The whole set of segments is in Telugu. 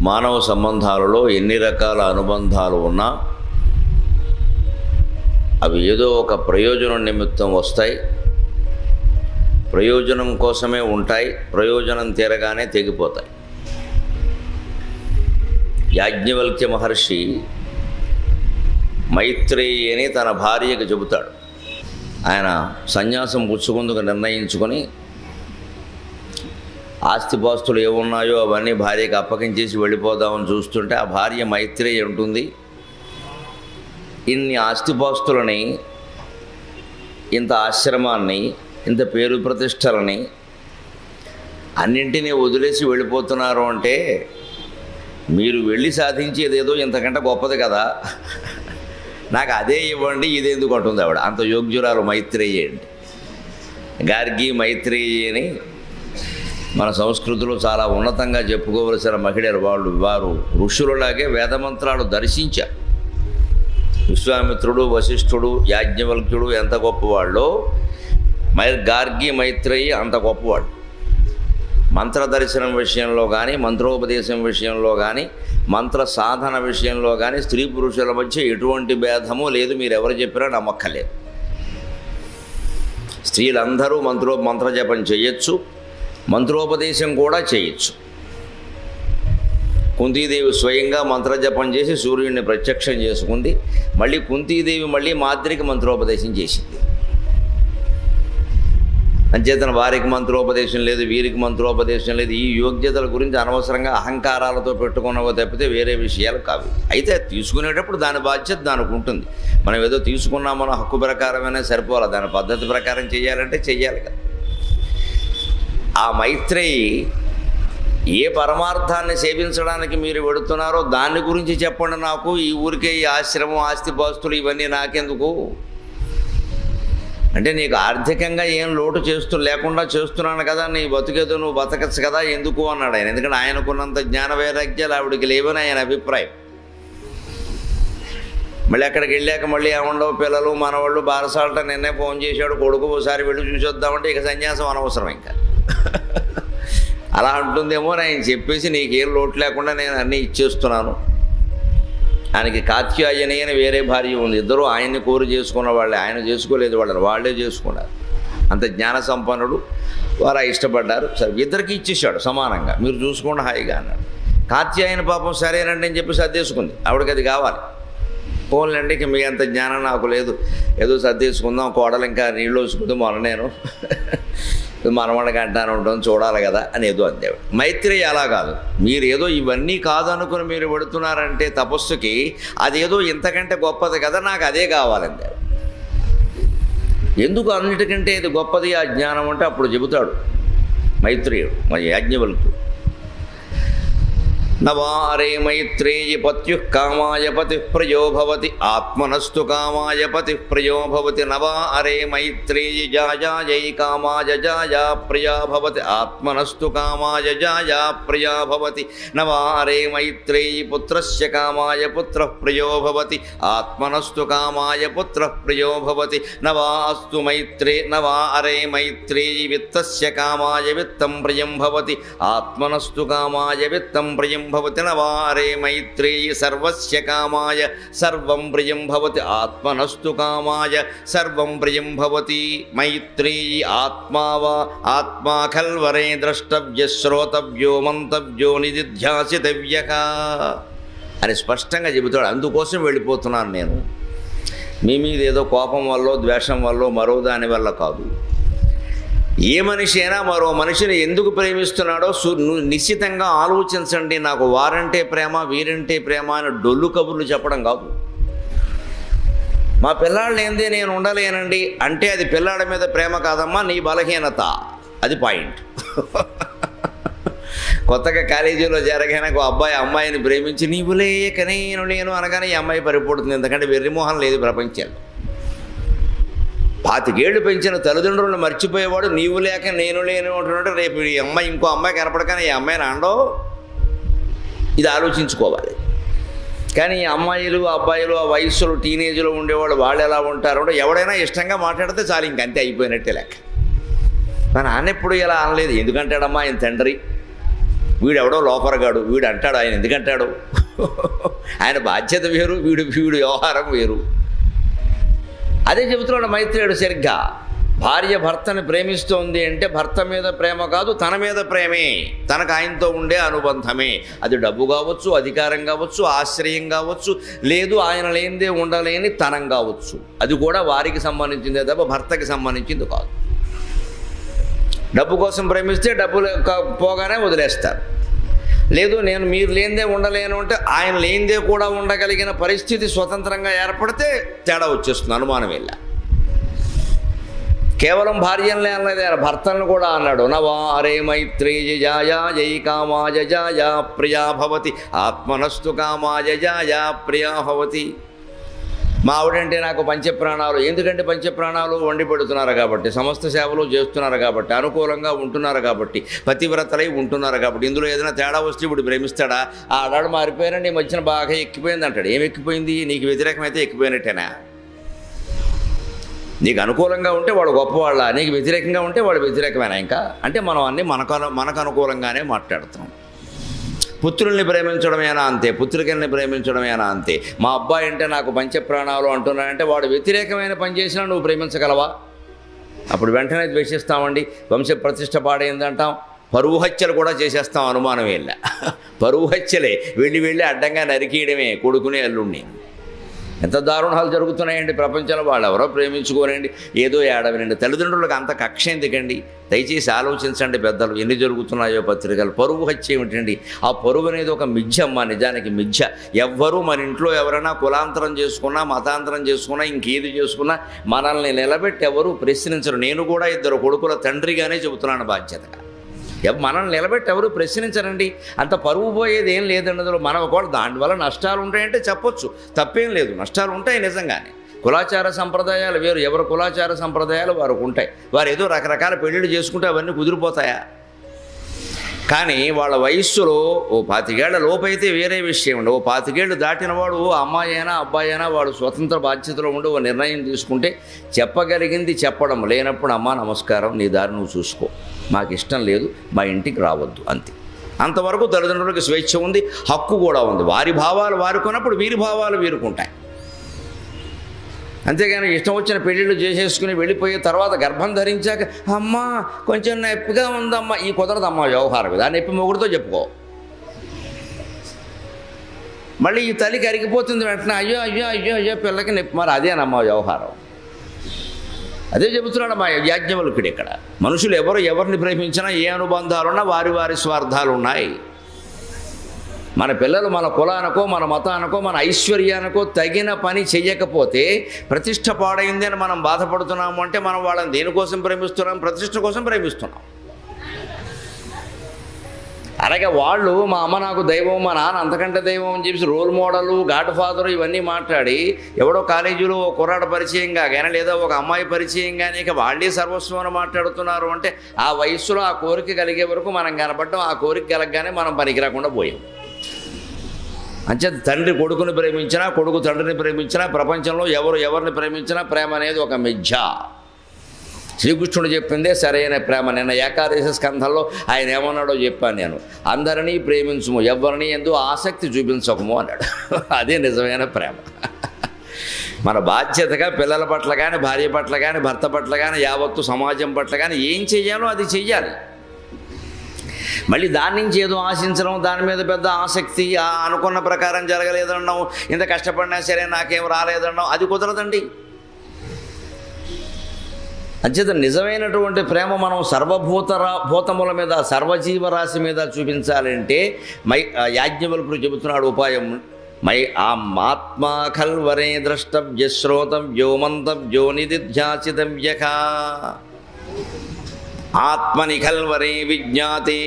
మానవ సంబంధాలలో ఎన్ని రకాల అనుబంధాలు ఉన్నా అవి ఏదో ఒక ప్రయోజనం నిమిత్తం వస్తాయి, ప్రయోజనం కోసమే ఉంటాయి, ప్రయోజనం తీరగానే తెగిపోతాయి. యాజ్ఞవల్క్య మహర్షి మైత్రేయి అని తన భార్యకు చెబుతాడు. ఆయన సన్యాసం పుచ్చుకుందుకు నిర్ణయించుకొని ఆస్తిపాస్తులు ఏమున్నాయో అవన్నీ భార్యకు అప్పగించేసి వెళ్ళిపోదామని చూస్తుంటే ఆ భార్య మైత్రేయి ఉంటుంది, ఇన్ని ఆస్తిపాస్తులని, ఇంత ఆశ్రమాన్ని, ఇంత పేరు ప్రతిష్టలని అన్నింటినీ వదిలేసి వెళ్ళిపోతున్నారు అంటే మీరు వెళ్ళి సాధించేది ఏదో ఇంతకంటే గొప్పది కదా, నాకు అదే ఇవ్వండి, ఇదేందుకు అంటుంది ఆవిడ. అంత యోగ్యురాలు మైత్రేయి అండి. గార్గి మైత్రేయి అని మన సంస్కృతిలో చాలా ఉన్నతంగా చెప్పుకోవలసిన మహిళలు. వారు ఋషులలాగే వేదమంత్రాలు దర్శించారు. విశ్వామిత్రుడు, వశిష్ఠుడు, యాజ్ఞవల్క్యుడు ఎంత గొప్పవాళ్ళో గార్గి మైత్రేయి అంత గొప్పవాళ్ళు. మంత్ర దర్శనం విషయంలో కానీ, మంత్రోపదేశం విషయంలో కానీ, మంత్ర సాధన విషయంలో కానీ స్త్రీ పురుషుల మధ్య ఎటువంటి భేదము లేదు. మీరు ఎవరు చెప్పినా నమ్మక్కలేదు. స్త్రీలందరూ మంత్రజపం చేయొచ్చు, మంత్రోపదేశం కూడా చేయొచ్చు. కుంతీదేవి స్వయంగా మంత్రజపం చేసి సూర్యుడిని ప్రత్యక్షం చేసుకుంది. మళ్ళీ కుంతీదేవి మాద్రికి మంత్రోపదేశం చేసింది. అంచేతన వారికి మంత్రోపదేశం లేదు, వీరికి మంత్రోపదేశం లేదు. ఈ యోగ్యతల గురించి అనవసరంగా అహంకారాలతో పెట్టుకున్నవో తప్పితే వేరే విషయాలు కావు. అయితే తీసుకునేటప్పుడు దాని బాధ్యత దానికి ఉంటుంది. మనం ఏదో తీసుకున్నామనో హక్కు ప్రకారమైనా సరిపోవాలి, దాని పద్ధతి ప్రకారం చేయాలంటే చెయ్యాలి కదా. ఆ మైత్రేయి ఏ పరమార్థాన్ని సేవించడానికి మీరు వెడుతున్నారో దాని గురించి చెప్పండి నాకు. ఈ ఊరికే ఈ ఆశ్రమం, ఆస్తిపాస్తులు ఇవన్నీ నాకెందుకు అంటే, నీకు ఆర్థికంగా ఏం లోటు లేకుండా చేస్తున్నాను కదా, నీ బతుకేదో నువ్వు బతకచ్చు కదా, ఎందుకు అన్నాడు ఆయన. ఎందుకంటే ఆయనకున్నంత జ్ఞాన వైరాగ్యాలు ఆవిడికి లేవని ఆయన అభిప్రాయం. మళ్ళీ అక్కడికి వెళ్ళాక మళ్ళీ ఏముండవు, పిల్లలు మనవాళ్ళు బారసాలట. నిన్నే ఫోన్ చేశాడు కొడుకు, ఒకసారి వెళ్ళి చూసొద్దామంటే ఇక సన్యాసం అనవసరం ఇంకా అలా అంటుందేమో ఆయన చెప్పేసి నీకేం లోటు లేకుండా నేను అన్నీ ఇచ్చేస్తున్నాను. ఆయనకి కాత్యాయని అని వేరే భార్య ఉంది. ఇద్దరు ఆయన్ని కోరి చేసుకున్న వాళ్ళే, ఆయన చేసుకోలేదు, వాళ్ళే చేసుకున్నారు. అంత జ్ఞాన సంపన్నుడు. వారు ఇష్టపడ్డారు. సరే ఇద్దరికి ఇచ్చేసాడు సమానంగా, మీరు చూసుకోండి హాయిగా అన్నాడు. కాత్యాయని పాపం సరేనండి అని చెప్పి సర్దేసుకుంది. ఆవిడకి అది కావాలి. పోన్లండి, మీ అంత జ్ఞానం నాకు లేదు, ఏదో సర్దేసుకుందాం, కోడలు ఇంకా నీళ్ళు వేసుకుందాం, మొన్న నేను మనవాళ్ళకి అంటాను ఉంటుంది చూడాలి కదా అని ఏదో అంతే. మైత్రేయి అలా కాదు. మీరు ఏదో ఇవన్నీ కాదనుకుని మీరు పెడుతున్నారంటే తపస్సుకి అదేదో ఇంతకంటే గొప్పది కదా, నాకు అదే కావాలంటే. ఎందుకు అన్నిటికంటే ఇది గొప్పది ఆ జ్ఞానం అంటే అప్పుడు చెబుతాడు మైత్రేయుడు, మరి యాజ్ఞవల్క్యుడు. నవారే మైత్రేయి పత్యు కామాయ పతి ప్రియో భవతి, ఆత్మనస్తు కామాయ పతి ప్రియో భవతి. నవారే మైత్రేయి జాజాయై కామాయ జాయా ప్రియా భవతి, ఆత్మనస్తు కామాయ జాయా ప్రియా భవతి. నవారే మైత్రేయి పుత్రస్య కామాయ పుత్ర ప్రియో భవతి, ఆత్మనస్తు కామాయ పుత్ర ప్రియో భవతి. నవారే మైత్రేయి విత్తస్య కామాయ విత్తం ప్రియం భవతి, ఆత్మనస్తు కామాయ విత్తం ప్రియం భవతి. నవారే మైత్రేయి సర్వస్య కామాయ సర్వం ప్రియం భవతి, ఆత్మనస్తు కామాయ సర్వం ప్రియం భవతి. మైత్రేయి ఆత్మా ఖల్వరే ద్రష్టవ్య శ్రోతవ్యో మంతవ్యో నిధిధ్యాసితవ్యః అని స్పష్టంగా చెబుతాడు. అందుకోసం వెళ్ళిపోతున్నాను నేను. మీ మీద ఏదో కోపం వల్ల, ద్వేషం వల్ల, మరో దాని వల్ల కాదు. ఏ మనిషి అయినా మరో మనిషిని ఎందుకు ప్రేమిస్తున్నాడో నిశ్చితంగా ఆలోచించండి. నాకు వారంటే ప్రేమ, వీరంటే ప్రేమ అని డొల్లు కబుర్లు చెప్పడం కాదు. మా పిల్లాళ్ళు ఏంది నేను ఉండలేనండి అంటే అది పిల్లాడ మీద ప్రేమ కాదమ్మా, నీ బలహీనత. అది పాయింట్. కొత్తగా కాలేజీలో జరగానే ఒక అబ్బాయి అమ్మాయిని ప్రేమించి నీవు లేక నేను అనగానే ఈ అమ్మాయి పరిపడుతుంది. ఎందుకంటే వెర్రిమోహం లేదు ప్రపంచంలో. 25 ఏళ్ళు పెంచిన తల్లిదండ్రులను మర్చిపోయేవాడు నీవు లేక నేను లేను అంటున్నాడు. రేపు ఈ అమ్మాయి ఇంకో అమ్మాయి కనపడగానే ఈ అమ్మాయిని అండో, ఇది ఆలోచించుకోవాలి. కానీ ఈ అమ్మాయిలు అబ్బాయిలు ఆ వయస్సులో టీనేజ్లో ఉండేవాళ్ళు వాళ్ళు ఎలా ఉంటారు అంటే ఎవడైనా ఇష్టంగా మాట్లాడితే చాలు, ఇంకంతే అయిపోయినట్టే లెక్క. మా నాన్న ఎప్పుడు ఇలా అనలేదు. ఎందుకంటాడమ్మా ఆయన తండ్రి, వీడెవడో లోపరగాడు, వీడు అంటాడు, ఆయన ఎందుకంటాడు? ఆయన బాధ్యత వేరు, వీడు వ్యవహారం వేరు. అదే చెబుతున్నాడు మైత్రేయుడు సరిగ్గా. భార్య భర్తని ప్రేమిస్తోంది అంటే భర్త మీద ప్రేమ కాదు, తన మీద ప్రేమే, తనకు ఆయనతో ఉండే అనుబంధమే. అది డబ్బు కావచ్చు, అధికారం కావచ్చు, ఆశ్రయం కావచ్చు, లేదు ఆయన లేనిదే ఉండలేని తనం కావచ్చు. అది కూడా వారికి సంబంధించిందే తప్ప భర్తకి సంబంధించింది కాదు. డబ్బు కోసం ప్రేమిస్తే డబ్బులు పోగానే వదిలేస్తారు. లేదు నేను మీరు లేనిదే ఉండలేను అంటే ఆయన లేనిదే కూడా ఉండగలిగిన పరిస్థితి స్వతంత్రంగా ఏర్పడితే తేడా వచ్చేస్తుంది, అనుమానం వెళ్ళ. కేవలం భార్యలనే అనలేదు, ఆయన భర్తలను కూడా అన్నాడు. నవారే మైత్రేయ జాయ జై కామాయ జాయ ప్రియా భవతి ఆత్మనస్తు కామాయ జాయ ప్రియా భవతి. మా ఆవిడంటే నాకు పంచప్రాణాలు. ఎందుకంటే పంచప్రాణాలు వండి పెడుతున్నారు కాబట్టి, సమస్త సేవలు చేస్తున్నారు కాబట్టి, అనుకూలంగా ఉంటున్నారు కాబట్టి, పతివ్రతలై ఉంటున్నారు కాబట్టి. ఇందులో ఏదైనా తేడా వస్తే ఇప్పుడు ప్రేమిస్తాడా? ఆ ఆడాడు మారిపోయారండి, ఈ మధ్యన బాగా ఎక్కిపోయింది అంటాడు. ఏం ఎక్కిపోయింది? నీకు వ్యతిరేకమైతే ఎక్కిపోయినట్టేనా? నీకు అనుకూలంగా ఉంటే వాడు గొప్పవాళ్ళ, నీకు వ్యతిరేకంగా ఉంటే వాడు వ్యతిరేకమేనా? ఇంకా అంటే మనం అన్నీ మనకు అనుకూలంగానే మాట్లాడుతున్నాం. పుత్రుల్ని ప్రేమించడమేనా అంతే, పుత్రికల్ని ప్రేమించడమేనా అంతే. మా అబ్బాయి అంటే నాకు పంచప్రాణాలు అంటున్నాడంటే వాడు వ్యతిరేకమైన పని చేసినా నువ్వు ప్రేమించగలవా? అప్పుడు వెంటనే ద్వేషిస్తామండి, వంశ ప్రతిష్ట పాడైందంటాం, పరువు హత్యలు కూడా చేసేస్తాం, అనుమానం వెళ్ళ. పరువు హత్యలే, వెళ్ళి అడ్డంగా నరికేయడమే కొడుకునే అల్లుణ్ణి. ఎంత దారుణాలు జరుగుతున్నాయండి ప్రపంచంలో. వాళ్ళు ఎవరో ప్రేమించుకోనండి, ఏదో ఏడవనండి. తల్లిదండ్రులకు అంత కక్ష ఎందుకండి? దయచేసి ఆలోచించండి పెద్దలు, ఎన్ని జరుగుతున్నాయో పత్రికలు. పరువు హత్య ఏమిటండి? ఆ పరువు అనేది ఒక మిథ్య అమ్మ, నిజానికి మిథ్య. ఎవ్వరూ మన ఇంట్లో ఎవరైనా కులాంతరం చేసుకున్నా, మతాంతరం చేసుకున్నా, ఇంకేది చేసుకున్నా మనల్ని నిలబెట్టి ఎవరూ ప్రశ్నించరు. నేను కూడా 2 కొడుకుల తండ్రిగానే చెబుతున్నాను బాధ్యతగా. మనల్ని నిలబెట్టి ఎవరు ప్రశ్నించరండి. అంత పరువు పోయేది ఏం లేదండి అందులో. మనం ఒకవేళ దానివల్ల నష్టాలు ఉంటాయంటే చెప్పొచ్చు, తప్పేం లేదు, నష్టాలు ఉంటాయి నిజంగానే. కులాచార సంప్రదాయాలు వేరు, ఎవరు కులాచార సంప్రదాయాలు వారికి ఉంటాయి. వారు ఏదో రకరకాల పెళ్ళిళ్ళు చేసుకుంటే అవన్నీ కుదిరిపోతాయా? కానీ వాళ్ళ వయస్సులో 25 ఏళ్ల లోపైతే వేరే విషయం అండి. 25 ఏళ్ళు దాటిన వాడు అమ్మాయి అయినా అబ్బాయి అయినా వాడు స్వతంత్ర బాధ్యతలో ఉండి ఓ నిర్ణయం తీసుకుంటే చెప్పగలిగింది చెప్పడం, లేనప్పుడు అమ్మా నమస్కారం, నీ దారి నువ్వు చూసుకో, మాకు ఇష్టం లేదు, మా ఇంటికి రావద్దు, అంతే. అంతవరకు తల్లిదండ్రులకు స్వేచ్ఛ ఉంది, హక్కు కూడా ఉంది. వారి భావాలు వారుకున్నప్పుడు వీరి భావాలు వీరుకుంటాయి. అంతేగాని ఇష్టం వచ్చిన పెళ్ళిళ్ళు చేసేసుకుని వెళ్ళిపోయే తర్వాత గర్భం ధరించాక అమ్మ కొంచెం నొప్పిగా ఉందమ్మా, ఈ కుదరదమ్మా వ్యవహారం. ఆ నొప్పి మొగుడితో చెప్పుకో. మళ్ళీ ఈ తల్లికి అరిగిపోతుంది వెంటనే, అయ్యో అయ్యో అయ్యో అయ్యో పిల్లకి నొప్పి. మరి అదేనమ్మా వ్యవహారం. అదే చెబుతున్నాడు మా యాజ్ఞవల్కుడు ఇక్కడ. మనుషులు ఎవరిని ప్రేమించినా, ఏ అనుబంధాలున్నా వారి స్వార్థాలు ఉన్నాయి. మన పిల్లలు మన కులానికో, మన మతానికో, మన ఐశ్వర్యానికో తగిన పని చెయ్యకపోతే ప్రతిష్ట పాడైంది అని మనం బాధపడుతున్నాము అంటే మనం వాళ్ళని దేనికోసం ప్రేమిస్తున్నాం? ప్రతిష్ట కోసం ప్రేమిస్తున్నాం. అలాగే వాళ్ళు మా అమ్మ నాకు దైవం, మా నాన్న అంతకంటే దైవం అని చెప్పేసి రోల్ మోడలు, గాడ్ ఫాదరు ఇవన్నీ మాట్లాడి ఎవడో కాలేజీలో కుర్రాడ పరిచయం కాగానే లేదా ఒక అమ్మాయి పరిచయం కానీ ఇక వాళ్ళే సర్వస్వం అని మాట్లాడుతున్నారు అంటే ఆ వయస్సులో ఆ కోరిక కలిగే వరకు మనం కనపడటం, ఆ కోరిక కలగగానే మనం పనికి రాకుండా పోయాం. అంచేత తండ్రి కొడుకుని ప్రేమించినా, కొడుకు తండ్రిని ప్రేమించినా, ప్రపంచంలో ఎవరిని ప్రేమించినా ప్రేమ అనేది ఒక మిథ్య. శ్రీకృష్ణుడు చెప్పిందే సరైన ప్రేమ. నిన్న ఏకాదశి స్కంధంలో ఆయన ఏమన్నాడో చెప్పాను నేను. అందరినీ ప్రేమించుము, ఎవరిని ఎందు ఆసక్తి చూపించకము అన్నాడు. అదే నిజమైన ప్రేమ. మన బాధ్యతగా పిల్లల పట్ల కానీ, భార్య పట్ల కానీ, భర్త పట్ల కానీ, యావత్తు సమాజం పట్ల కానీ ఏం చెయ్యాలో అది చెయ్యాలి. మళ్ళీ దాని నుంచి ఏదో ఆశించడం, దాని మీద పెద్ద ఆసక్తి, అనుకున్న ప్రకారం జరగలేదన్నాం, ఇంత కష్టపడినా సరే నాకేం రాలేదన్నాం, అది కుదరదండి. అంచేత నిజమైనటువంటి ప్రేమ మనం భూతముల మీద, సర్వజీవరాశి మీద చూపించాలంటే యాజ్ఞవల్కుడు చెబుతున్నాడు ఉపాయం. ఆత్మా ఖల్వరే ద్రష్టవ్య శ్రోతవ్యో మంతవ్యో నిదిధ్యాసితవ్యః ఆత్మని ఖల్వరే విజ్ఞాతే.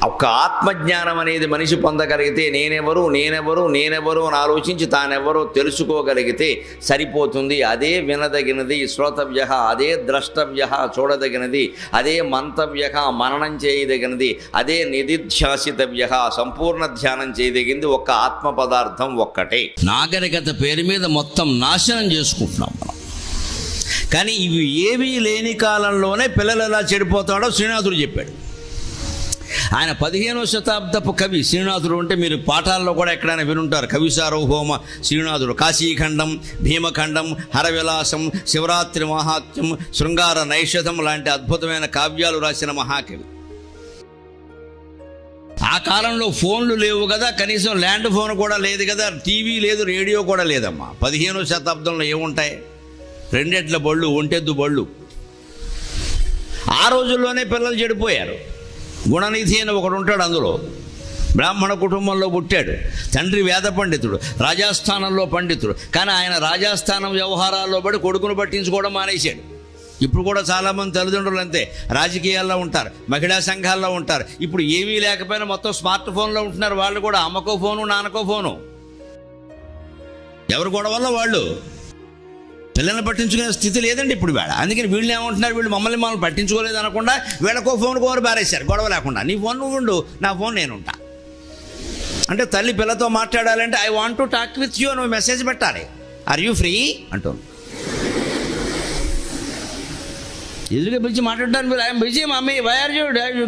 ఒక్క ఆత్మజ్ఞానం అనేది మనిషి పొందగలిగితే నేనెవరు అని ఆలోచించి తానెవరో తెలుసుకోగలిగితే సరిపోతుంది. అదే వినదగినది శ్రోతవ్య, అదే ద్రష్టవ్య చూడదగినది, అదే మంతవ్య మననం చేయదగినది, అదే నిధిధ్యాసితవ్య సంపూర్ణ ధ్యానం చేయదగింది ఒక్క ఆత్మ పదార్థం ఒక్కటే. నాగరికత పేరు మీద మొత్తం నాశనం చేసుకుంటున్నాం మనం. కానీ ఇవి ఏవీ లేని కాలంలోనే పిల్లలు ఎలా చెడిపోతాడో శ్రీనాథుడు చెప్పాడు. ఆయన 15వ శతాబ్దపు కవి శ్రీనాథుడు. అంటే మీరు పాఠాల్లో కూడా ఎక్కడైనా వినుంటారు. కవి సార్వభౌమ శ్రీనాథుడు. కాశీఖండం, భీమఖండం, హరవిలాసం, శివరాత్రి మహాత్మ్యం, శృంగార నైషధం లాంటి అద్భుతమైన కావ్యాలు రాసిన మహాకవి. ఆ కాలంలో ఫోన్లు లేవు కదా, కనీసం ల్యాండ్ ఫోన్ కూడా లేదు కదా, టీవీ లేదు, రేడియో కూడా లేదమ్మా. 15వ శతాబ్దంలో ఏముంటాయి? 2 ఎడ్ల బళ్ళు, ఒంటెద్దు బళ్ళు. ఆ రోజుల్లోనే పిల్లలు చెడిపోయారు. గుణనిధి అని ఒకడు ఉంటాడు, అందులో బ్రాహ్మణ కుటుంబంలో పుట్టాడు. తండ్రి వేద పండితుడు, రాజాస్థానంలో పండితుడు. కానీ ఆయన రాజాస్థానం వ్యవహారాల్లో పడి కొడుకును పట్టించుకోవడం మానేశాడు. ఇప్పుడు కూడా చాలామంది తల్లిదండ్రులు అంతే, రాజకీయాల్లో ఉంటారు, మహిళా సంఘాల్లో ఉంటారు. ఇప్పుడు ఏమీ లేకపోయినా మొత్తం స్మార్ట్ ఫోన్లో ఉంటున్నారు. వాళ్ళు కూడా అమ్మకో ఫోను, నాన్నకో ఫోను. ఎవరు గొడవల్లో వాళ్ళు. పిల్లల్ని పట్టించుకునే స్థితి లేదండి ఇప్పుడు వేళ. అందుకని వీళ్ళు ఏమంటున్నారు, వీళ్ళు మమ్మల్ని పట్టించుకోలేదు అనకుండా వీళ్ళకో ఫోన్ కోరు బారేశారు గొడవ లేకుండా. నీ ఫోన్ నువ్వు ఉండు, నా ఫోన్ నేను ఉంటా. అంటే తల్లి పిల్లతో మాట్లాడాలంటే I want to talk with you, నువ్వు మెసేజ్ పెట్టాలి. ఆర్ యూ ఫ్రీ అంటుంది. ఎదురుగా పిలిచి మాట్లాడడానికి I'm busy mummy, why are you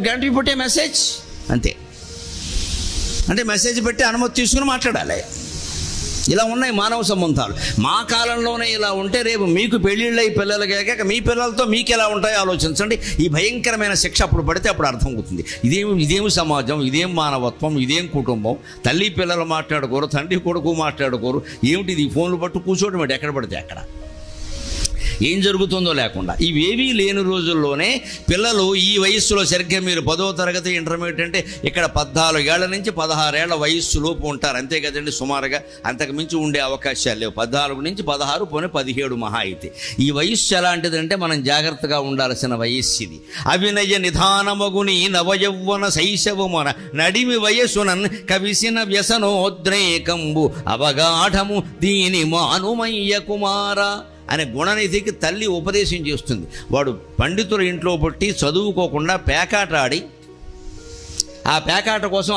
can't you put a message అంతే. అంటే మెసేజ్ పెట్టి అనుమతి తీసుకుని మాట్లాడాలి. ఇలా ఉన్నాయి మానవ సంబంధాలు. మా కాలంలోనే ఇలా ఉంటే రేపు మీకు పెళ్ళిళ్ళై పిల్లలు కాక మీ పిల్లలతో మీకు ఎలా ఉంటాయో ఆలోచించండి. ఈ భయంకరమైన శిక్ష అప్పుడు పడితే అప్పుడు అర్థమవుతుంది. ఇదేమి సమాజం, ఇదేం మానవత్వం, ఇదేం కుటుంబం. తల్లి పిల్లలు మాట్లాడుకోరు, తండ్రి కొడుకు మాట్లాడుకోరు. ఏమిటిది ఫోన్లు పట్టు కూర్చోవడం అంటే ఎక్కడ పడితే అక్కడ, ఏం జరుగుతుందో లేకుండా. ఇవేవీ లేని రోజుల్లోనే పిల్లలు ఈ వయస్సులో సరిగ్గా మీరు 10వ తరగతి ఇంటర్మీడియట్ అంటే ఇక్కడ 14 ఏళ్ల నుంచి 16 ఏళ్ల వయస్సు లోపు ఉంటారు అంతే కదండి సుమారుగా. అంతకు మించి ఉండే అవకాశాలు లేవు. 14 నుంచి 16 పోనీ 17 మహా అయితే. ఈ వయస్సు ఎలాంటిదంటే మనం జాగ్రత్తగా ఉండాల్సిన వయస్సు ఇది. అవినయ నిధానమగుని నవయౌవన శైశవమున నడిమి వయస్సునన్ కవిసిన వ్యసనోద్రేకంబు అవగాఢము దీని మానుమయ్య కుమార అనే గుణనిధికి తల్లి ఉపదేశం చేస్తుంది. వాడు పండితుల ఇంట్లో పుట్టి చదువుకోకుండా పేకాట ఆడి, ఆ పేకాట కోసం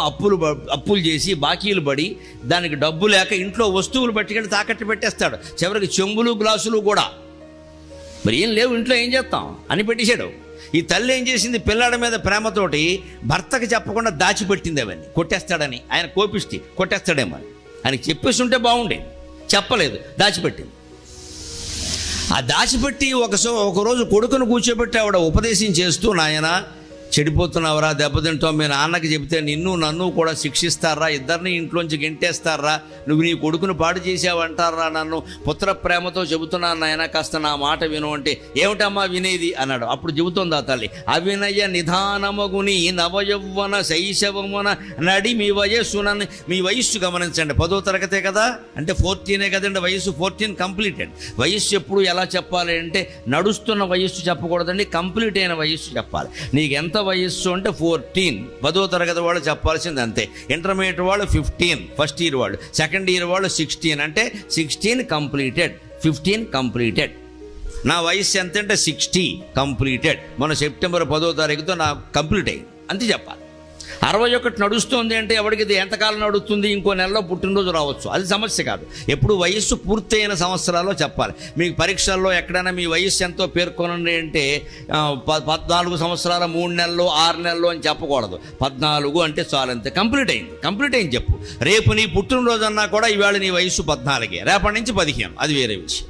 అప్పులు చేసి బాకీలు పడి దానికి డబ్బు లేక ఇంట్లో వస్తువులు పట్టుకెళ్ళి తాకట్టు పెట్టేస్తాడు. చివరికి చెంబులు గ్లాసులు కూడా మరి ఏం లేవు ఇంట్లో, ఏం చేస్తాం అని పెట్టేశాడు. ఈ తల్లి ఏం చేసింది, పిల్లాడి మీద ప్రేమతోటి భర్తకి చెప్పకుండా దాచిపెట్టింది. అవన్నీ కొట్టేస్తాడని, ఆయన కోపిష్టి కొట్టేస్తాడేమో అని ఆయనకి చెప్పేసి ఉంటే బాగుండేది. చెప్పలేదు, దాచిపెట్టింది. ఆ దాచిపెట్టి ఒకరోజు కొడుకును కూర్చోబెట్టి ఆవిడ ఉపదేశం చేస్తూ, నాయన చెడిపోతున్నావురా, దెబ్బతింటావు, మీ నాన్నకి చెబితే నన్ను కూడా శిక్షిస్తారా, ఇద్దరిని ఇంట్లోంచి గెంటేస్తారా, నువ్వు నీ కొడుకును పాడు చేసావంటారా, నన్ను పుత్ర ప్రేమతో చెబుతున్నాను నాయన, కాస్త నా మాట విను అంటే, ఏమిటమ్మా వినేది అన్నాడు. అప్పుడు చెబుతోంది ఆ తల్లి, అవినయ నిధానమగుని నవయౌవన శైశవమున నడి మీ వయస్సునని. మీ వయస్సు గమనించండి, 10వ తరగతే కదా, అంటే 14 కదండి వయస్సు. 14 కంప్లీటెడ్. వయస్సు ఎప్పుడు ఎలా చెప్పాలి అంటే నడుస్తున్న వయస్సు చెప్పకూడదండి, కంప్లీట్ అయిన వయస్సు చెప్పాలి. నీకు ఎంత వయస్సు అంటే 14, 10వ తరగతి వాళ్ళు చెప్పాల్సింది అంతే. ఇంటర్మీడియట్ వాళ్ళు 15, ఫస్ట్ ఇయర్ వాళ్ళు, సెకండ్ ఇయర్ వాళ్ళు 16, అంటే 16 కంప్లీటెడ్, 15 కంప్లీటెడ్. నా వయస్సు ఎంత అంటే 60 కంప్లీటెడ్. మన సెప్టెంబర్ 10వ తారీఖుతో నా కంప్లీట్ అయింది అంతే చెప్పాలి. 61 నడుస్తుంది అంటే ఎవరికి ఇది ఎంతకాలం నడుస్తుంది, ఇంకో నెలలో పుట్టినరోజు రావచ్చు, అది సమస్య కాదు. ఎప్పుడు వయస్సు పూర్తయిన సంవత్సరాల్లో చెప్పాలి. మీకు పరీక్షల్లో ఎక్కడైనా మీ వయస్సు ఎంతో పేర్కొనండి అంటే 14 సంవత్సరాల 3 నెలలు 6 నెలలు అని చెప్పకూడదు. 14 అంటే చాలు, అంతే, కంప్లీట్ అయింది చెప్పు. రేపు నీ పుట్టినరోజు అన్నా కూడా ఈవేళ నీ వయస్సు 14, రేపటి నుంచి 15, అది వేరే విషయం.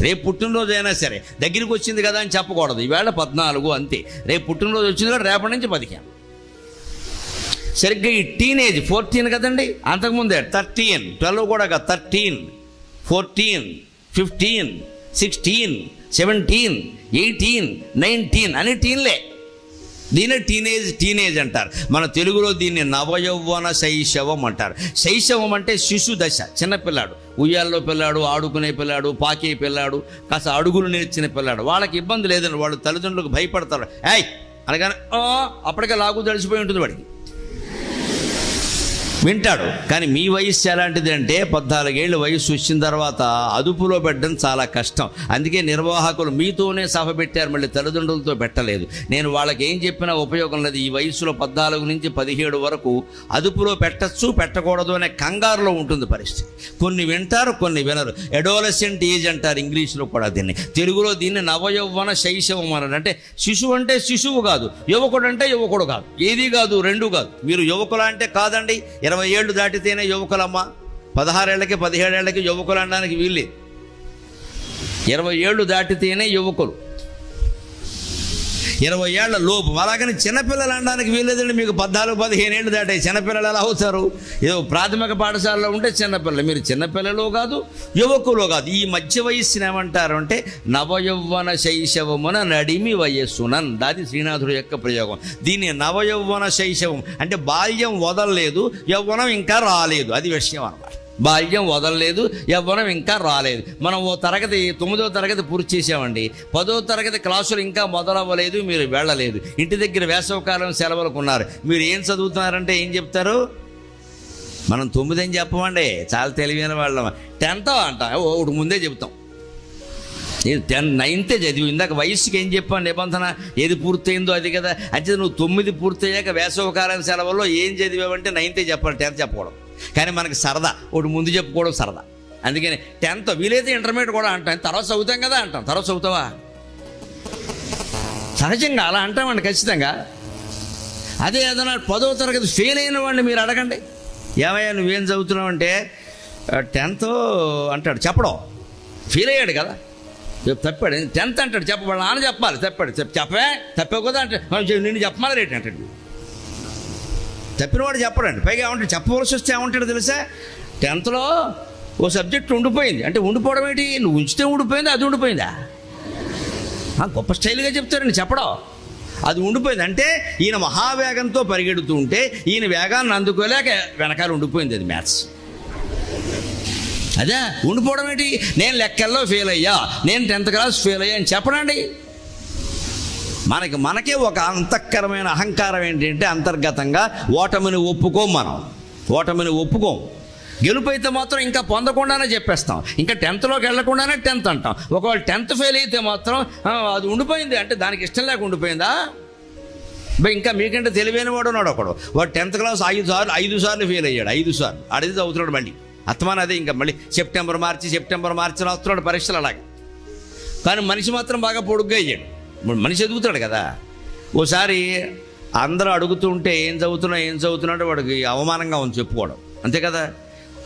రేపు పుట్టినరోజు అయినా సరే దగ్గరికి వచ్చింది కదా అని చెప్పకూడదు. ఈవేళ 14 అంతే, రేపు పుట్టినరోజు వచ్చింది కదా రేపటి నుంచి 15. సరిగ్గా ఈ టీనేజ్ 14 కదండి, అంతకుముందే 13, 12 కూడా కాదు, 13, 14, 15, 16, 17, 18, 19 అని టీన్లే. దీనే టీనేజ్ అంటారు. మన తెలుగులో దీన్ని నవయౌవన శైశవం అంటారు. శైశవం అంటే శిశు దశ, చిన్నపిల్లాడు, ఉయ్యాల్లో పిల్లాడు, ఆడుకునే పిల్లాడు, పాకే పిల్లాడు, కాస్త అడుగులు నేర్చిన పిల్లాడు. వాళ్ళకి ఇబ్బంది లేదండి, వాళ్ళు తల్లిదండ్రులకు భయపడతారు. అనగానే అప్పటికే లాగు తడిసిపోయి ఉంటుంది వాడికి. వింటాడు. కానీ మీ వయస్సు ఎలాంటిది అంటే 14 ఏళ్ళు వయస్సు వచ్చిన తర్వాత అదుపులో పెట్టడం చాలా కష్టం. అందుకే నిర్వాహకులు మీతోనే సభ పెట్టారు, మళ్ళీ తల్లిదండ్రులతో పెట్టలేదు. నేను వాళ్ళకి ఏం చెప్పినా ఉపయోగం లేదు. ఈ వయసులో 14 నుంచి 17 వరకు అదుపులో పెట్టచ్చు పెట్టకూడదు అనే కంగారులో ఉంటుంది పరిస్థితి. కొన్ని వింటారు, కొన్ని వినరు. అడోలసెంట్ ఏజ్ అంటారు ఇంగ్లీష్లో కూడా దీన్ని. తెలుగులో దీన్ని నవయౌవన శైశవం అన్నారు. అంటే శిశువు అంటే శిశువు కాదు, యువకుడు అంటే యువకుడు కాదు, ఏది కాదు, రెండు కాదు. మీరు యువకులు అంటే కాదండి, 20 ఏళ్ళు దాటితేనే యువకులమ్మా. 16 ఏళ్ళకి 17 ఏళ్ళకి యువకులు అనడానికి వీళ్ళే. 20 ఏళ్ళు దాటితేనే యువకులు, 20 ఏళ్ల లోపు. అలాగని చిన్నపిల్లలు అనడానికి వీల్లేదండి. మీకు 14-15 ఏళ్ళు దాటాయి, చిన్నపిల్లలు ఎలా అవుతారు? ఏదో ప్రాథమిక పాఠశాలలో ఉంటే చిన్నపిల్లలు. మీరు చిన్నపిల్లలు కాదు, యువకులు కాదు. ఈ మధ్య వయస్సుని ఏమంటారు అంటే నవయౌవన శైశవమున నడిమి వయస్సునన్. దాది శ్రీనాథుడు యొక్క ప్రయోగం. దీన్ని నవయౌవన శైశవం అంటే బాల్యం వదలలేదు, యవ్వనం ఇంకా రాలేదు, అది విషయం అన్నమాట. బాల్యం వదలలేదు, యవ్వనం ఇంకా రాలేదు. మనం 9వ తరగతి పూర్తి చేసామండి, 10వ తరగతి క్లాసులు ఇంకా మొదలవ్వలేదు, మీరు వెళ్ళలేదు. ఇంటి దగ్గర వేసవకాలం సెలవులకు ఉన్నారు. మీరు ఏం చదువుతున్నారంటే ఏం చెప్తారు? మనం 9 అని చెప్పమండి, చాలా తెలివైన వాళ్ళం. 10th అంట, ఒకటి ముందే చెబుతాం. నేను 9th చదివి ఇందాక వయస్సుకి ఏం చెప్పాను నిబంధన, ఏది పూర్తయిందో అది కదా. అంటే నువ్వు 9 పూర్తయ్యాక వేసవకాలం సెలవుల్లో ఏం చదివావంటే 9th చెప్పాలి, 10th చెప్పకూడదు. కానీ మనకి సరదా, ఒకటి ముందు చెప్పుకోవడం సరదా. అందుకని 10th, వీలైతే ఇంటర్మీడియట్ కూడా అంటాం. తర్వాత చదువుతాం కదా అంటాం. తర్వాత చదువుతావా? సహజంగా అలా అంటామండి ఖచ్చితంగా. అదే ఏదైనా 10వ తరగతి ఫెయిల్ అయిన వాడిని మీరు అడగండి, ఏమయ్యా నువ్వేం చదువుతున్నావు అంటే 10th అంటాడు. చెప్పడం ఫెయిల్ అయ్యాడు కదా, తప్పాడు. 10th అంటాడు, చెప్పాడు. నాన్న చెప్పాలి, తప్పాడు. తప్పావు కదా అంటే నిన్ను చెప్పమాలి రేటు అంటాడు. తప్పినవాడు చెప్పడండి. పైగా ఏమంటాడు, చెప్పవలసి వస్తే ఏమంటాడు తెలుసా? 10thలో ఓ సబ్జెక్ట్ ఉండిపోయింది అంటే, ఉండిపోవడం ఏంటి? నువ్వు ఉంచితే ఉండిపోయింది, అది ఉండిపోయిందా? గొప్ప స్టైల్గా చెప్తారండి చెప్పడం. అది ఉండిపోయింది అంటే ఈయన మహావేగంతో పరిగెడుతూ ఉంటే ఈయన వేగాన్ని అందుకోలేక వెనకాల ఉండిపోయింది, అది మ్యాథ్స్. అదే ఉండిపోవడం ఏంటి? నేను లెక్కల్లో ఫెయిల్ అయ్యా, నేను 10th క్లాస్ ఫెయిల్ అయ్యా అని చెప్పడండి. మనకే ఒక అంతఃకరమైన అహంకారం ఏంటంటే అంతర్గతంగా ఓటమిని ఒప్పుకోం. మనం ఓటమిని ఒప్పుకోం. గెలుపు అయితే మాత్రం ఇంకా పొందకుండానే చెప్పేస్తాం. ఇంకా 10thలోకి వెళ్లకుండానే 10th అంటాం. ఒకవేళ 10th ఫెయిల్ అయితే మాత్రం అది ఉండిపోయింది అంటే దానికి ఇష్టం లేక ఉండిపోయిందా? ఇంకా మీకంటే తెలివైన వాడు ఉన్నాడు ఒకడు, వాడు 10th క్లాస్ 5 సార్లు ఫెయిల్ అయ్యాడు. 5 సార్లు అడిగి చదువుతున్నాడు మళ్ళీ. అత్తమాన అదే ఇంకా మళ్ళీ సెప్టెంబర్ మార్చి రాస్తున్నాడు పరీక్షలు అలాగే. కానీ మనిషి మాత్రం బాగా పొడుగ్గా అయ్యాడు. మనిషి ఎదుగుతాడు కదా. ఓసారి అందరూ అడుగుతుంటే ఏం చదువుతున్నాడో వాడికి అవమానంగా ఉంది చెప్పుకోవడం, అంతే కదా.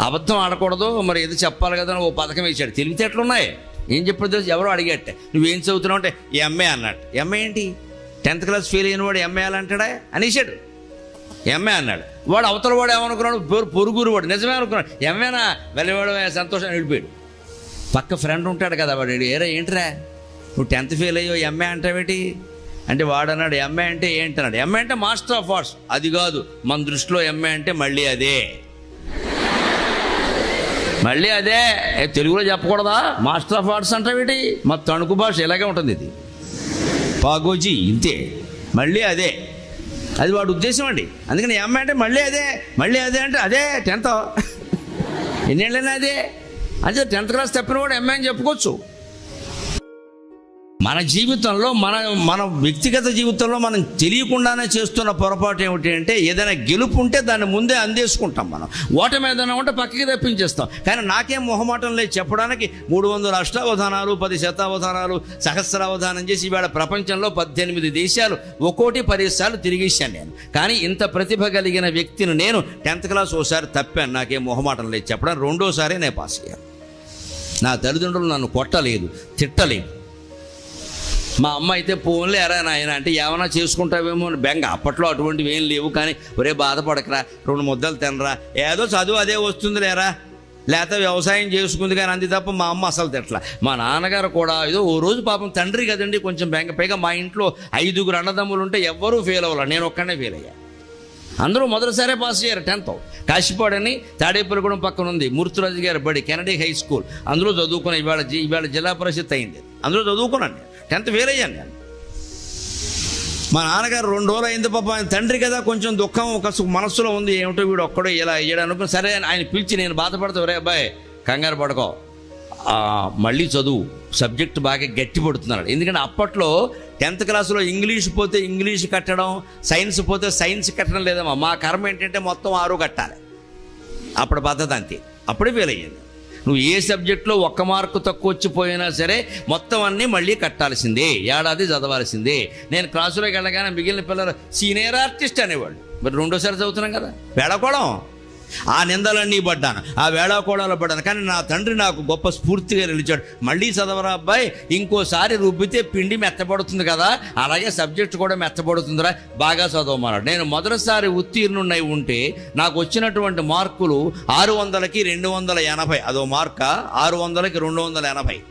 అబద్ధం ఆడకూడదు, మరి ఏదో చెప్పాలి కదా. ఓ పథకం వేసాడు, తెలివితేటలున్నాయి. ఏం చెప్పదు, ఎవరో అడిగట్టే నువ్వేం చదువుతున్నావు అంటే ఎంఏ అన్నాడు. ఎంఏ ఏంటి? 10th క్లాస్ ఫెయిల్ అయిన వాడు ఎంఏ అలా అంటాడా అనేసాడు. ఎంఏ అన్నాడు. వాడు అవతల వాడు ఏమనుకున్నాడు, పొరుగురు వాడు నిజమే అనుకున్నాడు. ఎంఏనా వెళ్ళేవాడు, సంతోషాన్ని వెళ్ళిపోయాడు. పక్క ఫ్రెండ్ ఉంటాడు కదా, వాడు ఏరా ఏంట్రా నువ్వు 10th ఫెయిల్ అయ్యో ఎంఏ అంటావేటి అంటే వాడు అన్నాడు, ఎంఏ అంటే ఏంటన్నాడు. ఎంఏ అంటే మాస్టర్ ఆఫ్ ఆర్ట్స్. అది కాదు, మన దృష్టిలో ఎంఏ అంటే మళ్ళీ అదే. తెలుగులో చెప్పకూడదా? మాస్టర్ ఆఫ్ ఆర్ట్స్ అంటావేటి? మా తణుకు భాష ఇలాగే ఉంటుంది. ఇది పాగోజీ ఇంతే, మళ్ళీ అదే. అది వాడు ఉద్దేశం అండి. అందుకని ఎంఏ అంటే మళ్ళీ అదే అంటే అదే 10th. ఎన్నేళ్ళైనా అదే. అంటే 10th క్లాస్ తప్పిన వాడు ఎంఏ అని చెప్పుకోవచ్చు. మన జీవితంలో మన వ్యక్తిగత జీవితంలో మనం తెలియకుండానే చేస్తున్న పొరపాటు ఏమిటి అంటే, ఏదైనా గెలుపు ఉంటే దాన్ని ముందే అందేసుకుంటాం. మనం ఓటమి ఏదైనా ఉంటే పక్కకి తప్పించేస్తాం. కానీ నాకేం మొహమాటం లేదు చెప్పడానికి. 300 అష్టావధానాలు, 10 శతావధానాలు, సహస్రావధానం చేసి ఇవాళ ప్రపంచంలో 18 దేశాలు ఒక్కోటి 10 సార్లు తిరిగేశాను నేను. కానీ ఇంత ప్రతిభ కలిగిన వ్యక్తిని నేను 10th క్లాస్ ఓసారి తప్పాను, నాకేం మొహమాటం లేదు చెప్పడానికి. 2వసారి నేను పాస్ అయ్యాను. నా తల్లిదండ్రులు నన్ను కొట్టలేదు, తిట్టలేదు. మా అమ్మ అయితే పోన్లే ఎరా నాయన అంటే ఏమైనా చేసుకుంటావేమో అని బెంగ. అప్పట్లో అటువంటివి ఏం లేవు. కానీ ఒరే బాధపడకరా, 2 ముద్దలు తినరా, ఏదో చదువు అదే వస్తుంది లేరా, లేకపోతే వ్యవసాయం చేసుకుంది కానీ అంది తప్ప మా అమ్మ అసలు తిట్ల. మా నాన్నగారు కూడా ఏదో ఓ రోజు పాపం తండ్రి కదండి కొంచెం బెంగ. పైగా మా ఇంట్లో 5 అన్నదమ్ములు ఉంటే ఎవ్వరూ ఫెయిల్ అవ్వాలి, నేను ఒక్కనే ఫెయిల్ అయ్యా. అందరూ మొదటిసారే పాస్ అయ్యారు 10th. కాశీపాడని తాడేపల్లిగూడెం పక్కన ఉంది మూర్తిరాజు గారి బడి, కెనడీ హై స్కూల్. అందులో చదువుకున్నాను. ఇవాళ జిల్లా పరిషత్ అయింది, అందులో చదువుకున్నాను. 10th ఫెయిల్ అయ్యాను నేను. మా నాన్నగారు 2 రోజులు అయింది పాప, ఆయన తండ్రి కదా, కొంచెం దుఃఖం ఒక మనస్సులో ఉంది, ఏమిటో వీడు ఒక్కడో ఇలా అయ్యాడు అనుకుని, సరే ఆయన పిలిచి నేను బాధపడతా, రే అబ్బాయి కంగారు పడుకో, మళ్ళీ చదువు, సబ్జెక్ట్ బాగా గట్టి పడుతున్నాడు. ఎందుకంటే అప్పట్లో 10th క్లాసులో ఇంగ్లీష్ పోతే ఇంగ్లీష్ కట్టడం, సైన్స్ పోతే సైన్స్ కట్టడం లేదమ్మా. మా కర్మ ఏంటంటే మొత్తం 6 కట్టాలి, అప్పుడు పద్ధతి అంతే, అప్పుడే ఫెయిల్ అయ్యింది. నువ్వు ఏ సబ్జెక్టులో 1 మార్కు తక్కువ వచ్చిపోయినా సరే మొత్తం అన్నీ మళ్ళీ కట్టాల్సిందే, ఏడాది చదవాల్సిందే. నేను క్లాసులోకి వెళ్ళగానే మిగిలిన పిల్లలు సీనియర్ ఆర్టిస్ట్ అనేవాళ్ళు, మరి 2వ సారి చదువుతున్నాం కదా, వేళకోళం. ఆ నిందలన్నీ పడ్డాను, ఆ వేళాకోళాలు పడ్డాను. కానీ నా తండ్రి నాకు గొప్ప స్ఫూర్తిగా నిలిచాడు. మళ్ళీ చదవరా అబ్బాయి, ఇంకోసారి రుబ్బితే పిండి మెత్తపడుతుంది కదా, అలాగే సబ్జెక్ట్ కూడా మెత్తపడుతుందిరా, బాగా చదవమన్నాడు. నేను మొదటిసారి ఉత్తీర్ణున్నై ఉంటే నాకు వచ్చినటువంటి మార్కులు 600కి 280, అదో మార్కా, 600కి 280.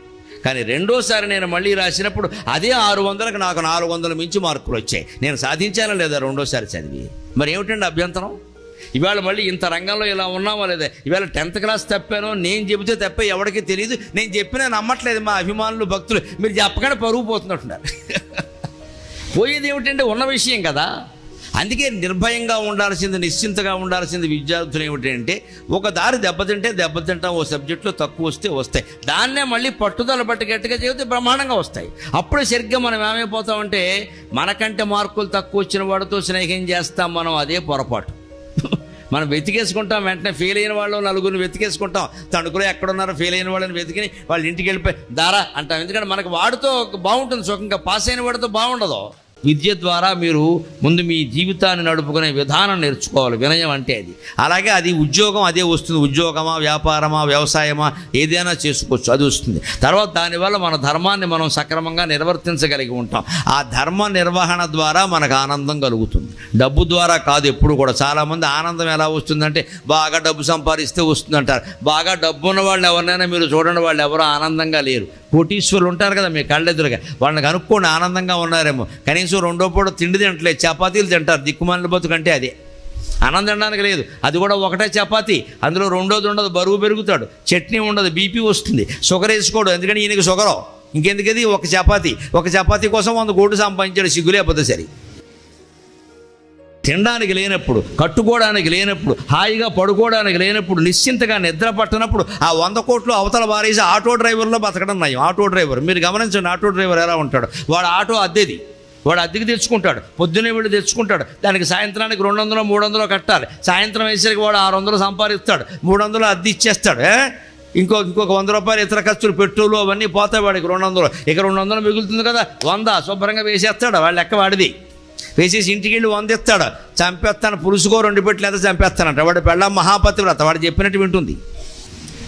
కానీ 2వ సారి నేను మళ్ళీ రాసినప్పుడు అదే 600కి నాకు 400 మించి మార్కులు వచ్చాయి. నేను సాధించానా లేదా 2వ సారి చదివి? మరి ఏమిటండి అభ్యంతరం? ఇవాళ మళ్ళీ ఇంత రంగంలో ఇలా ఉన్నామా లేదా? ఇవాళ 10th క్లాస్ తప్పానో, నేను చెబితే తప్ప ఎవరికి తెలియదు, నేను చెప్పినా నమ్మట్లేదు మా అభిమానులు భక్తులు, మీరు చెప్పకుండా పరుగు పోతున్నట్టున్నారు. పోయేది ఏమిటంటే ఉన్న విషయం కదా. అందుకే నిర్భయంగా ఉండాల్సింది, నిశ్చింతగా ఉండాల్సింది విద్యార్థులు ఏమిటంటే, ఒక దారి దెబ్బతింటాం, ఓ సబ్జెక్టులో తక్కువ వస్తే వస్తాయి, దాన్నే మళ్ళీ పట్టుదల బట్టి గట్టిగా చెబితే బ్రహ్మాండంగా వస్తాయి. అప్పుడే సరిగ్గా మనం ఏమైపోతామంటే, మనకంటే మార్కులు తక్కువ వచ్చిన వాడితో స్నేహం చేస్తాం మనం, అదే పొరపాటు. మనం వెతికేసుకుంటాం, వెంటనే ఫెయిల్ అయిన వాళ్ళు 4 వెతికేసుకుంటాం, తణుకులో ఎక్కడున్నారో ఫెయిల్ అయిన వాళ్ళని వెతికి వాళ్ళ ఇంటికి వెళ్ళిపోయి దారా అంటాం. ఎందుకంటే మనకు వాడితో బాగుంటుంది సుఖంగా, పాస్ అయిన వాడితో బాగుండదు. విద్య ద్వారా మీరు ముందు మీ జీవితాన్ని నడుపుకునే విధానం నేర్చుకోవాలి, వినయం అంటే అది. అలాగే అది ఉద్యోగం అదే వస్తుంది, ఉద్యోగమా, వ్యాపారమా, వ్యవసాయమా, ఏదైనా చేసుకోవచ్చు, అది వస్తుంది. తర్వాత దానివల్ల మన ధర్మాన్ని మనం సక్రమంగా నిర్వర్తించగలిగి ఉంటాం. ఆ ధర్మ నిర్వహణ ద్వారా మనకు ఆనందం కలుగుతుంది, డబ్బు ద్వారా కాదు ఎప్పుడు కూడా. చాలామంది ఆనందం ఎలా వస్తుందంటే, బాగా డబ్బు సంపాదిస్తే వస్తుందంటారు. బాగా డబ్బు ఉన్న వాళ్ళు ఎవరినైనా మీరు చూడండి, వాళ్ళు ఎవరో ఆనందంగా లేరు. కోటీశ్వరులు ఉంటారు కదా మీ కళ్ళెదురుగా, వాళ్ళని కనుక్కోండి, ఆనందంగా ఉన్నారేమో. కనీసం 2వ పూట తిండి తింటలేదు, చపాతీలు తింటారు. దిక్కుమాలిన బతుకంటే అదే, ఆనందం తినడానికి లేదు. అది కూడా ఒకటే చపాతీ, అందులో 2వది ఉండదు, బరువు పెరుగుతాడు. చట్నీ ఉండదు, బీపీ వస్తుంది. షుగర్ వేసుకోడు, ఎందుకంటే ఈయనకి షుగరు. ఇంకెందుకది ఒక చపాతీ కోసం 100 కోట్లు సంపాదించాడు, సిగ్గులేకపోతే సరి. తినడానికి లేనప్పుడు, కట్టుకోవడానికి లేనప్పుడు, హాయిగా పడుకోవడానికి లేనప్పుడు, నిశ్చింతగా నిద్ర పట్టనప్పుడు ఆ 100 కోట్లు అవతల వారేసి ఆటో డ్రైవర్లో బతకడం నయం. ఆటో డ్రైవర్ మీరు గమనించండి, ఆటో డ్రైవర్ ఎలా ఉంటాడు, వాడు ఆటో అద్దెది, వాడు అద్దెకి తెచ్చుకుంటాడు, పొద్దున్నే వీళ్ళు తెచ్చుకుంటాడు, దానికి సాయంత్రానికి 200 300 కట్టాలి. సాయంత్రం వేసరికి వాడు 600 సంపాదిస్తాడు, 300 అద్దె ఇచ్చేస్తాడు. ఇంకొక 100 రూపాయలు ఇతర ఖర్చులు, పెట్రోలు అవన్నీ పోతాయి వాడికి 200. ఇక 200 మిగులుతుంది కదా, 100 శుభ్రంగా వేసేస్తాడు, వాళ్ళ లెక్క వాడిది. వేసేసి ఇంటికి వెళ్ళి 100 ఇస్తాడు, చంపేస్తాను, పులుసుకో 2 పెట్టలు అయితే చంపేస్తానంట. వాడు పెళ్ళాం మహాపతివ్రత, వాడు చెప్పినట్టు వింటుంది.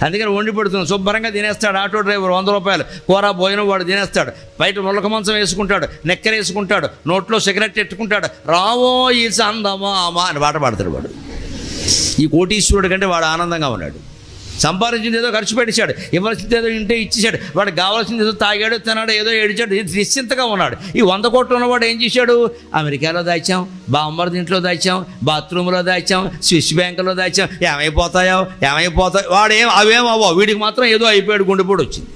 అందుకని వండి పెడుతుంది, శుభ్రంగా తినేస్తాడు. ఆటో డ్రైవర్ 100 రూపాయలు కూర భోజనం వాడు తినేస్తాడు. బయట నులక మంచం వేసుకుంటాడు, నెక్కర వేసుకుంటాడు, నోట్లో సిగరెట్ ఎట్టుకుంటాడు, రావో ఈ సందమామా అని పాట పాడతాడు వాడు. ఈ కోటీశ్వరుడు కంటే వాడు ఆనందంగా ఉన్నాడు. సంపాదించింది ఏదో ఖర్చు పెట్టేశాడు, ఇవ్వాల్సింది ఏదో ఇంటే ఇచ్చేశాడు, వాడికి కావాల్సింది ఏదో తాగాడు, తిన్నాడు, ఏదో ఏడిచాడు, నిశ్చింతగా ఉన్నాడు. ఈ 100 కోట్లు ఉన్నవాడు ఏం చేశాడు, అమెరికాలో దాచాం, బామ్మర్ది ఇంట్లో దాచాం, బాత్రూంలో దాచాం, స్విస్ బ్యాంకులో దాచాం, ఏమైపోతాయో. వాడేం అవేం అవ్వవు, వీడికి మాత్రం ఏదో అయిపోయాడు, గుండెపోటు వచ్చింది.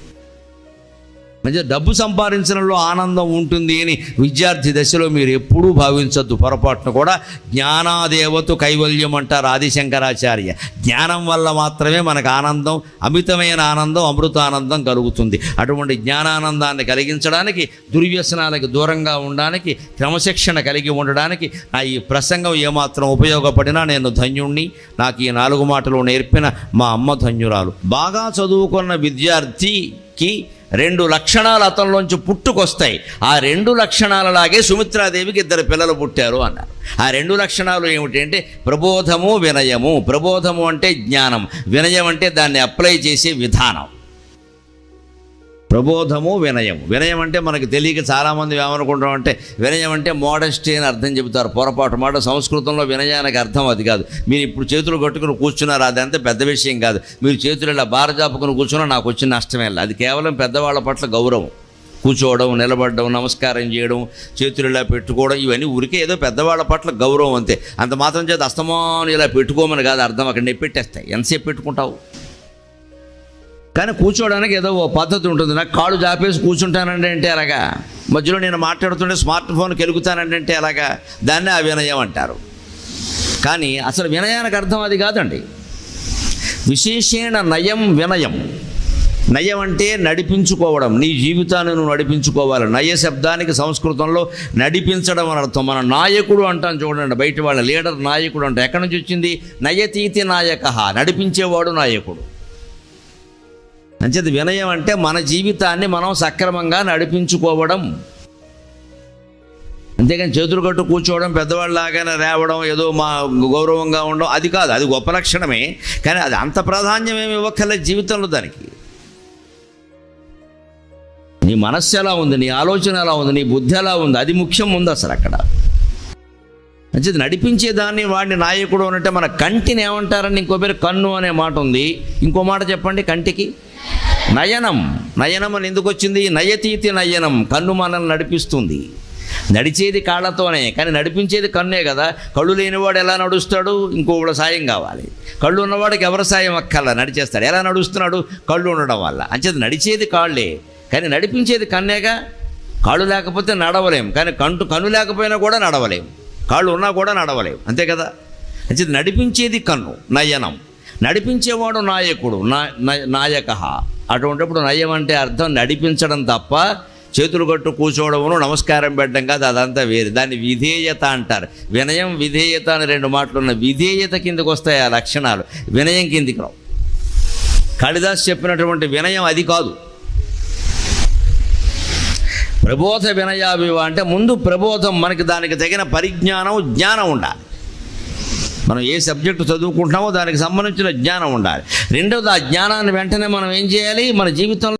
మంచిగా డబ్బు సంపాదించడంలో ఆనందం ఉంటుంది అని విద్యార్థి దశలో మీరు ఎప్పుడూ భావించద్దు పొరపాటున కూడా. జ్ఞానాదేవతు కైవల్యం అంటారు ఆదిశంకరాచార్య. జ్ఞానం వల్ల మాత్రమే మనకు ఆనందం, అమితమైన ఆనందం, అమృతానందం కలుగుతుంది. అటువంటి జ్ఞానానందాన్ని కలిగించడానికి, దుర్వ్యసనాలకు దూరంగా ఉండడానికి, క్రమశిక్షణ కలిగి ఉండడానికి నా ఈ ప్రసంగం ఏమాత్రం ఉపయోగపడినా నేను ధన్యుణ్ణి. నాకు ఈ 4 మాటలు నేర్పిన మా అమ్మ ధన్యురాలు. బాగా చదువుకున్న విద్యార్థికి 2 లక్షణాలు అతనిలోంచి పుట్టుకొస్తాయి. ఆ 2 లక్షణాలలాగే సుమిత్రాదేవికి 2 పిల్లలు పుట్టారు అన్నారు. ఆ 2 లక్షణాలు ఏమిటంటే ప్రబోధము, వినయము. ప్రబోధము అంటే జ్ఞానం, వినయం అంటే దాన్ని అప్లై చేసే విధానం. ప్రబోధము, వినయము. వినయం అంటే మనకు తెలియక చాలామంది ఏమనుకుంటాం అంటే, వినయం అంటే మోడెస్టీ అని అర్థం చెబుతారు. పొరపాటు మాట. సంస్కృతంలో వినయానికి అర్థం అది కాదు. మీరు ఇప్పుడు చేతులు కట్టుకుని కూర్చున్నారు, అదంతా పెద్ద విషయం కాదు. మీరు చేతులు ఇలా బారజాపుకుని కూర్చున్నా నాకు వచ్చిన నష్టమే లేదు. అది కేవలం పెద్దవాళ్ళ పట్ల గౌరవం. కూర్చోవడం, నిలబడడం, నమస్కారం చేయడం, చేతులు ఇలా పెట్టుకోవడం, ఇవన్నీ ఊరికే ఏదో పెద్దవాళ్ళ పట్ల గౌరవం అంతే. అంత మాత్రం చేత అస్తమానం ఇలా పెట్టుకోమని కాదు అర్థం. అక్కడ నెప్పెట్టేస్తాయి. ఎంతసేపు పెట్టుకుంటావు? కానీ కూర్చోవడానికి ఏదో ఓ పద్ధతి ఉంటుంది. నాకు కాళ్ళు జాపేసి కూర్చుంటానండి అంటే అలాగా, మధ్యలో నేను మాట్లాడుతుంటే స్మార్ట్ ఫోన్ కెలుగుతానండి అంటే అలాగా, దాన్నే అవినయం అంటారు. కానీ అసలు వినయానికి అర్థం అది కాదండి. విశేషేణ నయం వినయం. నయం అంటే నడిపించుకోవడం, నీ జీవితాన్ని నువ్వు నడిపించుకోవాలి. నయ శబ్దానికి సంస్కృతంలో నడిపించడం అని అర్థం. మన నాయకుడు అంటాం చూడండి, బయట వాళ్ళ లీడర్ నాయకుడు అంటాం. ఎక్కడి నుంచి వచ్చింది? నయతీతి నాయక, నడిపించేవాడు నాయకుడు. అంచేది వినయం అంటే మన జీవితాన్ని మనం సక్రమంగా నడిపించుకోవడం. అంతేగాని చేతులు కట్టు కూర్చోవడం, పెద్దవాళ్ళలాగానే రేవడం, ఏదో మా గౌరవంగా ఉండడం, అది కాదు. అది గొప్ప లక్షణమే, కానీ అది అంత ప్రాధాన్యం ఏమి ఇవ్వక్కర్లేదు జీవితంలో. దానికి నీ మనస్సు ఎలా ఉంది, నీ ఆలోచన ఎలా ఉంది, నీ బుద్ధి ఎలా ఉంది, అది ముఖ్యం ఉంది అసలు అక్కడ. అంచేది నడిపించేదాన్ని వాడిని నాయకుడు అంటే, మన కంటిని ఏమంటారని ఇంకో పేరు కన్ను అనే మాట ఉంది. ఇంకో మాట చెప్పండి కంటికి. నయనం. నయనం అని ఎందుకు వచ్చింది? నయతీతి నయనం, కన్ను మనల్ని నడిపిస్తుంది. నడిచేది కాళ్ళతోనే, కానీ నడిపించేది కన్నే కదా. కళ్ళు లేనివాడు ఎలా నడుస్తాడు? ఇంకొకడు సాయం కావాలి. కళ్ళు ఉన్నవాడికి ఎవరి సాయం అక్కర్లా, నడిచేస్తాడు. ఎలా నడుస్తున్నాడు? కళ్ళు ఉండడం వల్ల. అంచేది నడిచేది కాళ్ళే, కానీ నడిపించేది కన్నేగా. కాళ్ళు లేకపోతే నడవలేం, కానీ కన్ను లేకపోయినా కూడా నడవలేం. కాళ్ళు ఉన్నా కూడా నడవలేం, అంతే కదా. అంచేది నడిపించేది కన్ను, నయనం. నడిపించేవాడు నాయకుడు, నాయక. అటువంటిప్పుడు నయం అంటే అర్థం నడిపించడం తప్ప చేతులు కట్టు కూర్చోవడమును నమస్కారం పెట్టడం కాదు, అదంతా వేరు. దాన్ని విధేయత అంటారు. వినయం విధేయత అని రెండు మాటలు ఉన్నాయి. విధేయత కిందకు వస్తాయి ఆ లక్షణాలు, వినయం కిందికి రావు. కాళిదాసు చెప్పినటువంటి వినయం అది కాదు. ప్రబోధ వినయాభివ అంటే ముందు ప్రబోధం, మనకి దానికి తగిన పరిజ్ఞానం, జ్ఞానం ఉండాలి. మనం ఏ సబ్జెక్టు చదువుకుంటున్నామో దానికి సంబంధించిన జ్ఞానం ఉండాలి. రెండవది, ఆ జ్ఞానాన్ని వెంటనే మనం ఏం చేయాలి? మన జీవితంలో